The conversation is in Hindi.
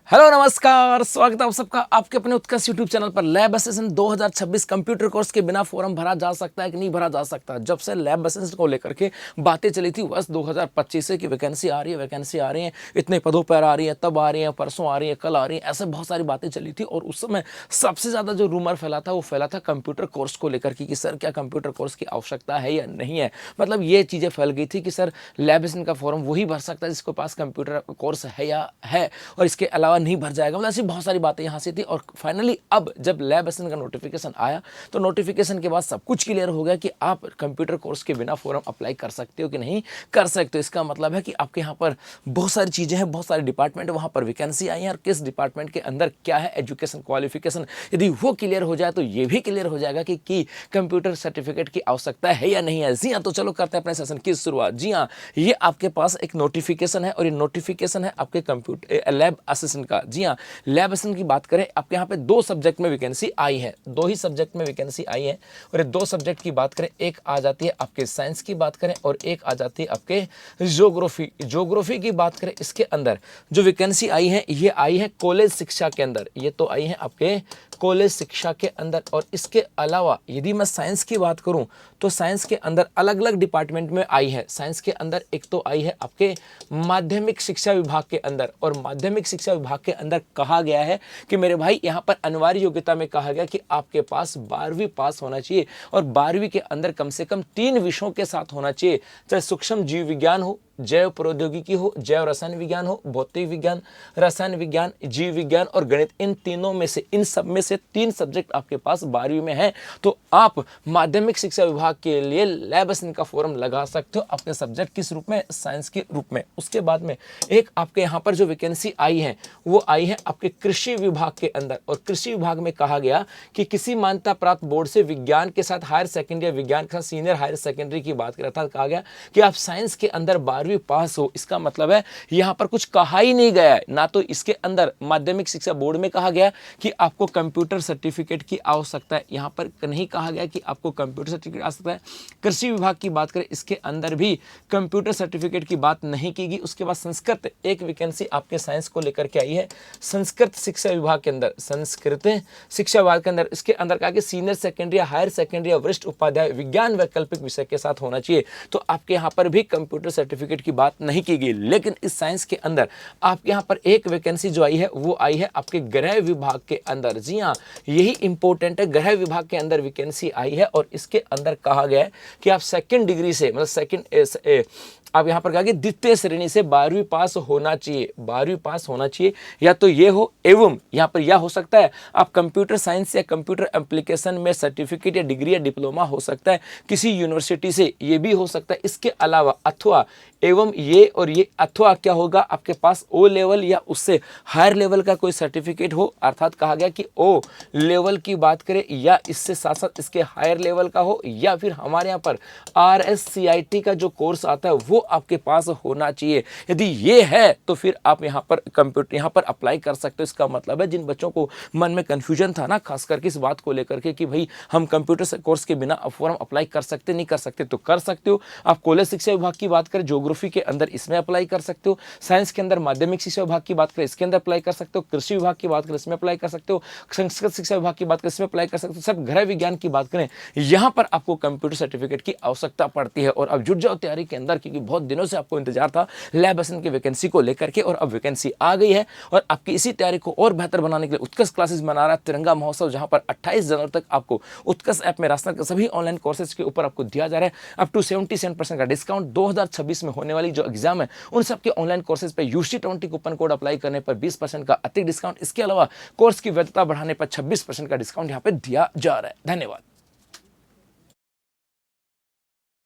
हेलो नमस्कार, स्वागत है आप सबका आपके अपने उत्कर्ष यूट्यूब चैनल पर। लैब असिस्टेंट 2026 कंप्यूटर कोर्स के बिना फॉर्म भरा जा सकता है कि नहीं भरा जा सकता। जब से लैब असिस्टेंट को लेकर के बातें चली थी वर्ष 2025 से कि वैकेंसी आ रही है, इतने पदों पर आ रही है, तब आ रही है, परसों आ रही है, कल आ रही है, ऐसे बहुत सारी बातें चली थी। और उस समय सबसे ज़्यादा जो रूमर फैला था वो फैला था कंप्यूटर कोर्स को लेकर कि सर क्या कंप्यूटर कोर्स की आवश्यकता है या नहीं है। मतलब ये चीज़ें फैल गई थी कि सर लैब असिस्टेंट का फॉर्म वही भर सकता है जिसके पास कंप्यूटर कोर्स है या है, और इसके अलावा नहीं भर जाएगा। मतलब ऐसी बहुत सारी बातें यहाँ से थी। और फाइनली अब जब लैब असिस्टेंट का नोटिफिकेशन आया तो नोटिफिकेशन के बाद सब कुछ क्लियर हो गया कि आप कंप्यूटर कोर्स के बिना फॉर्म अप्लाई कर सकते हो कि नहीं कर सकते हो। इसका मतलब है कि आपके यहाँ पर बहुत सारी चीज़ें हैं, बहुत सारे डिपार्टमेंट वहाँ पर वैकेंसी आई है, और किस डिपार्टमेंट के अंदर क्या है एजुकेशन क्वालिफिकेशन, यदि वो क्लियर हो जाए तो ये भी क्लियर हो जाएगा कि कंप्यूटर सर्टिफिकेट की आवश्यकता है या नहीं है। जी हाँ, तो चलो करते हैं अपने सेशन की शुरुआत। जी हाँ, ये आपके पास एक नोटिफिकेशन है और ये नोटिफिकेशन है आपके कंप्यूटर लैब असिस्टेंट का। जी हाँ, लैब असिस्टेंट की बात करें, आपके यहाँ पे दो सब्जेक्ट में वैकेंसी आई है, दो ही सब्जेक्ट में वैकेंसी आई है। और ये दो सब्जेक्ट की बात करें, एक आ जाती है आपके साइंस की बात करें और एक आ जाती है आपके ज्योग्राफी की बात करें। इसके अंदर जो वैकेंसी आई है ये आई है कॉलेज शिक्षा के अंदर, ये तो आई है आपके कॉलेज शिक्षा के अंदर। और इसके अलावा यदि मैं साइंस की बात करूं तो साइंस के अंदर अलग अलग डिपार्टमेंट में आई है। साइंस के अंदर एक तो आई है आपके माध्यमिक शिक्षा विभाग के अंदर, और माध्यमिक शिक्षा विभाग के अंदर कहा गया है कि मेरे भाई यहाँ पर अनिवार्य योग्यता में कहा गया कि आपके पास 12वीं पास होना चाहिए, और 12वीं के अंदर कम से कम 3 विषयों के साथ होना चाहिए, चाहे सूक्ष्म जीव विज्ञान हो, जैव प्रौद्योगिकी हो, जैव रसायन विज्ञान हो, भौतिक विज्ञान, रसायन विज्ञान, जीव विज्ञान और गणित। इन तीनों में से, इन सब में से 3 सब्जेक्ट आपके पास 12वीं में है, तो आप माध्यमिक शिक्षा विभाग के लिए लैब असिस्टेंट का फॉर्म लगा सकते हो अपने सब्जेक्ट किस रूप में, साइंस के रूप में। उसके बाद में एक आपके यहाँ पर जो वैकेंसी आई है वो आई है आपके कृषि विभाग के अंदर। और कृषि विभाग में कहा गया कि किसी मान्यता प्राप्त बोर्ड से विज्ञान के साथ हायर सेकेंडरी, विज्ञान के साथ सीनियर हायर सेकेंडरी की बात करा था, कहा गया कि आप साइंस के अंदर 12वीं पास हो। इसका मतलब है यहां पर कुछ कहा ही नहीं गया है, ना तो इसके अंदर माध्यमिक शिक्षा बोर्ड में कहा गया कि आपको कंप्यूटर सर्टिफिकेट की आवश्यकता है, यहां पर नहीं कहा गया कि आपको कंप्यूटर सर्टिफिकेट आवश्यकता है। कृषि विभाग की बात करें, इसके अंदर भी कंप्यूटर सर्टिफिकेट की बात नहीं की गई। उसके बाद संस्कृत एक वैकेंसी आपके साइंस को लेकर के आई है, संस्कृत शिक्षा विभाग के अंदर, संस्कृत शिक्षा विभाग के अंदर। इसके अंदर कहा कि सीनियर सेकेंडरी, हायर सेकेंडरी या वरिष्ठ उपाध्याय विज्ञान वैकल्पिक विषय के साथ होना चाहिए, तो आपके यहां पर भी कंप्यूटर सर्टिफिकेट की बात नहीं की गई। लेकिन इस साइंस के अंदर आपके यहां पर एक वैकेंसी जो आई है वो आई है आपके गृह विभाग के अंदर। जी हां, यही इंपॉर्टेंट है, गृह विभाग के अंदर वैकेंसी आई है। और इसके अंदर कहा गया है कि आप सेकंड डिग्री से, मतलब सेकंड आप यहां पर कहा कि द्वितीय श्रेणी से 12वीं पास होना चाहिए, 12वीं पास होना चाहिए, या तो ये हो एवं यहां पर यह हो सकता है आप कंप्यूटर साइंस या कंप्यूटर एप्लीकेशन में सर्टिफिकेट या डिग्री या डिप्लोमा हो सकता है किसी यूनिवर्सिटी से, ये भी हो सकता है। इसके अलावा अथवा एवं ये और ये, अथवा क्या होगा आपके पास ओ लेवल या उससे हायर लेवल का कोई सर्टिफिकेट हो, अर्थात कहा गया कि ओ लेवल की बात करें या इससे साथ साथ इसके हायर लेवल का हो, या फिर हमारे यहाँ पर RSCIT का जो कोर्स आता है वो आपके पास होना चाहिए। यदि ये है तो फिर आप यहाँ पर कंप्यूटर यहाँ पर अप्लाई कर सकते हो। इसका मतलब है जिन बच्चों को मन में कन्फ्यूजन था ना, खास करके इस बात को लेकर के कि भाई हम कंप्यूटर कोर्स के बिना फॉर्म अप्लाई कर सकते नहीं कर सकते, तो कर सकते हो। आप कॉलेज शिक्षा विभाग की बात करें, ज्योग्राफी के अंदर इसमें अप्लाई कर सकते हो, साइंस के अंदर माध्यमिक शिक्षा विभाग की बात करें इसके अंदर अप्लाई कर सकते हो, कृषि विभाग की बात करें इसमें अप्लाई कर सकते हो, संस्कृत शिक्षा विभाग की बात करें इसमें अप्लाई कर सकते हो। सब गृह विज्ञान की बात करें यहाँ पर आपको कंप्यूटर सर्टिफिकेट की आवश्यकता पड़ती है। और अब जुट जाओ तैयारी के अंदर, क्योंकि बहुत दिनों से आपको इंतजार था लैब असिस्टेंट की वैकेंसी को लेकर के, और अब वैकेंसी आ गई है। और आपकी इसी तैयारी को और बेहतर बनाने के लिए उत्कर्ष क्लासेस मना रहा है तिरंगा महोत्सव, जहां पर 28 जनवरी तक आपको उत्कर्ष ऐप में राजस्थान के सभी ऑनलाइन कोर्सेज के ऊपर आपको दिया जा रहा है अप टू 77% का डिस्काउंट। 2026 में होने वाली जो एग्जाम है उन सबके ऑनलाइन कोर्सेज पे UC20 कूपन कोड अप्लाई करने पर 20% का अतिरिक्त डिस्काउंट, इसके अलावा कोर्स की वैधता बढ़ाने पर 26% का डिस्काउंट यहाँ पे दिया जा रहा है। धन्यवाद।